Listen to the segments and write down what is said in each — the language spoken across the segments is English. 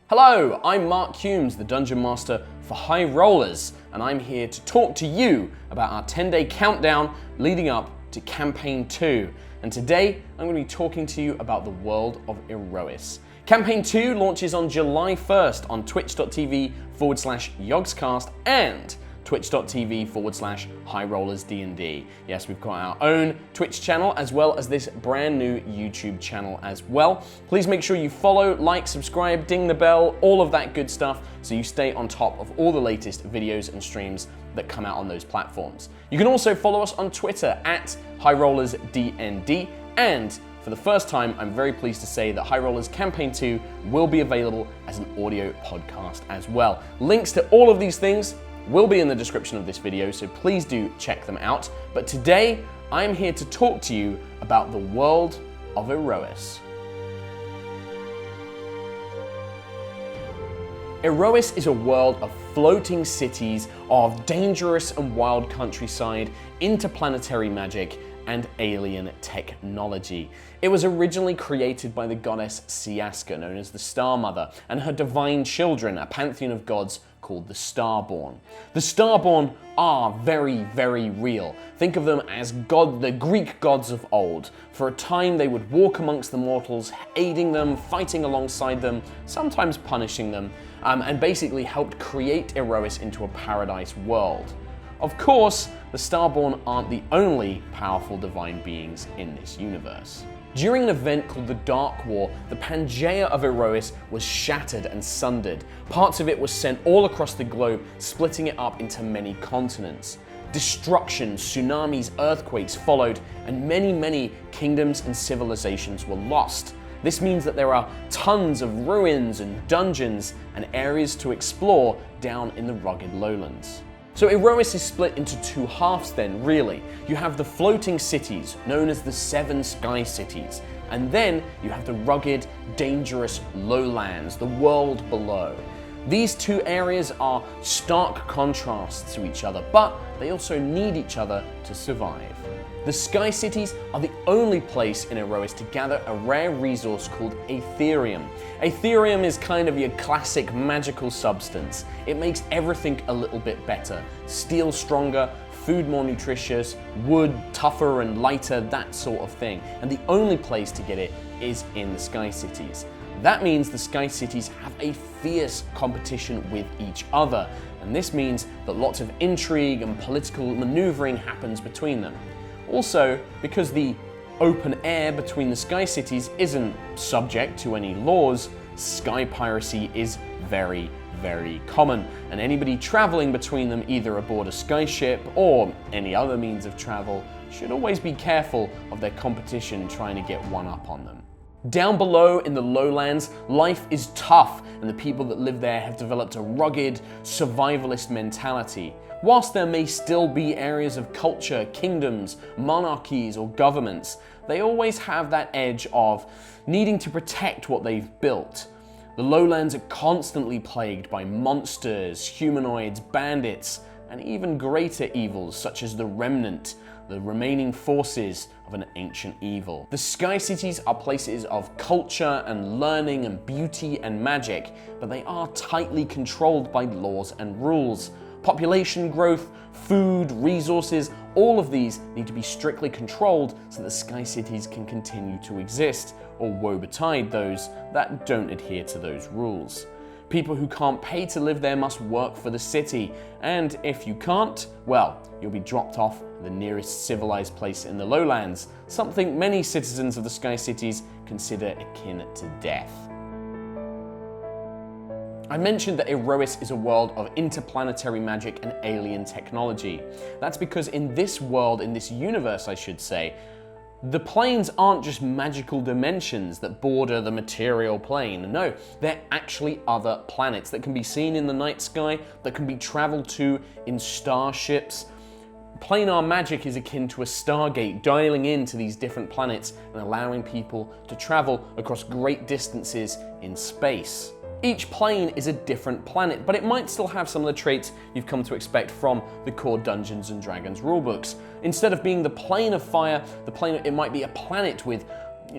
Hello, I'm Mark Hulmes, the Dungeon Master for High Rollers, and I'm here to talk to you about our 10-day countdown leading up to Campaign 2. And today, I'm going to be talking to you about the world of Aerois. Campaign 2 launches on July 1st on twitch.tv/yogscast and twitch.tv/highrollersdnd. Yes, we've got our own Twitch channel as well as this brand new YouTube channel as well. Please make sure you follow, like, subscribe, ding the bell, all of that good stuff so you stay on top of all the latest videos and streams that come out on those platforms. You can also follow us on Twitter at highrollersdnd, and for the first time, I'm very pleased to say that High Rollers Campaign 2 will be available as an audio podcast as well. Links to all of these things will be in the description of this video, so please do check them out. But today, I'm here to talk to you about the world of Aerois. Aerois is a world of floating cities, of dangerous and wild countryside, interplanetary magic, and alien technology. It was originally created by the goddess Siaska, known as the Star Mother, and her divine children, a pantheon of gods called the Starborn. The Starborn are very, very real. Think of them as the Greek gods of old. For a time, they would walk amongst the mortals, aiding them, fighting alongside them, sometimes punishing them, and basically helped create Aerois into a paradise world. Of course, the Starborn aren't the only powerful divine beings in this universe. During an event called the Dark War, the Pangaea of Aerois was shattered and sundered. Parts of it were sent all across the globe, splitting it up into many continents. Destruction, tsunamis, earthquakes followed, and many kingdoms and civilizations were lost. This means that there are tons of ruins and dungeons and areas to explore down in the rugged lowlands. So Aerois is split into two halves then, really. You have the floating cities, known as the Seven Sky Cities, and then you have the rugged, dangerous lowlands, the world below. These two areas are stark contrasts to each other, but they also need each other to survive. The Sky Cities are the only place in Aerois to gather a rare resource called Aetherium. Aetherium is kind of your classic magical substance. It makes everything a little bit better. Steel stronger, food more nutritious, wood tougher and lighter, that sort of thing. And the only place to get it is in the Sky Cities. That means the Sky Cities have a fierce competition with each other. And this means that lots of intrigue and political maneuvering happens between them. Also, because the open air between the Sky Cities isn't subject to any laws, sky piracy is very, very common, and anybody traveling between them either aboard a sky ship or any other means of travel should always be careful of their competition trying to get one up on them. Down below in the lowlands, life is tough, and the people that live there have developed a rugged, survivalist mentality. Whilst there may still be areas of culture, kingdoms, monarchies, or governments, they always have that edge of needing to protect what they've built. The lowlands are constantly plagued by monsters, humanoids, bandits, and even greater evils such as the Remnant, the remaining forces of an ancient evil. The Sky Cities are places of culture and learning and beauty and magic, but they are tightly controlled by laws and rules. Population growth, food, resources, all of these need to be strictly controlled so that Sky Cities can continue to exist, or woe betide those that don't adhere to those rules. People who can't pay to live there must work for the city, and if you can't, well, you'll be dropped off at the nearest civilized place in the lowlands, something many citizens of the Sky Cities consider akin to death. I mentioned that Aerois is a world of interplanetary magic and alien technology. That's because in this world, in this universe I should say, the planes aren't just magical dimensions that border the material plane. No, they're actually other planets that can be seen in the night sky, that can be traveled to in starships. Planar magic is akin to a stargate, dialing into these different planets and allowing people to travel across great distances in space. Each plane is a different planet, but it might still have some of the traits you've come to expect from the core Dungeons & Dragons rulebooks. Instead of being the plane of fire, it might be a planet with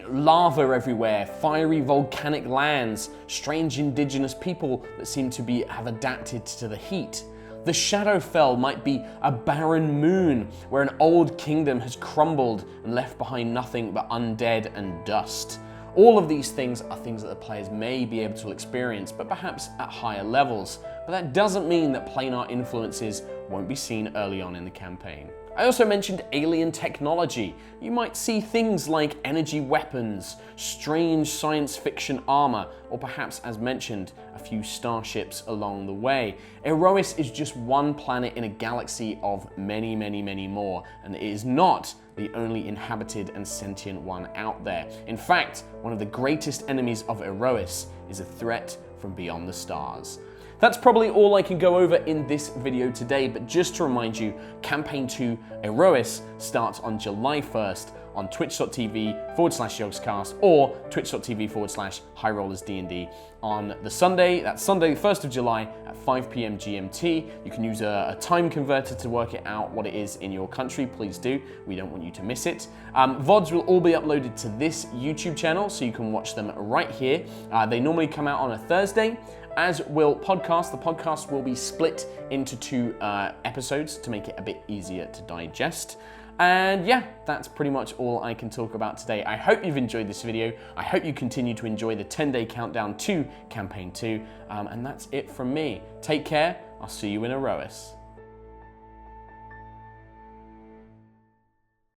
lava everywhere, fiery volcanic lands, strange indigenous people that seem to have adapted to the heat. The Shadowfell might be a barren moon where an old kingdom has crumbled and left behind nothing but undead and dust. All of these things are things that the players may be able to experience, but perhaps at higher levels. But that doesn't mean that planar influences won't be seen early on in the campaign. I also mentioned alien technology. You might see things like energy weapons, strange science fiction armor, or perhaps, as mentioned, a few starships along the way. Aerois is just one planet in a galaxy of many, many, many more, and it is not the only inhabited and sentient one out there. In fact, one of the greatest enemies of Aerois is a threat from beyond the stars. That's probably all I can go over in this video today, but just to remind you, Campaign 2 Aerois starts on July 1st on twitch.tv/yogscast or twitch.tv/highrollersdnd on the Sunday, that's Sunday, the 1st of July at 5 p.m. GMT. You can use a time converter to work it out what it is in your country, please do. We don't want you to miss it. VODs will all be uploaded to this YouTube channel, so you can watch them right here. They normally come out on a Thursday, as will podcasts. The podcast will be split into 2 episodes to make it a bit easier to digest. And yeah, that's pretty much all I can talk about today. I hope you've enjoyed this video. I hope you continue to enjoy the 10-day countdown to Campaign 2. And that's it from me. Take care. I'll see you in Aerois.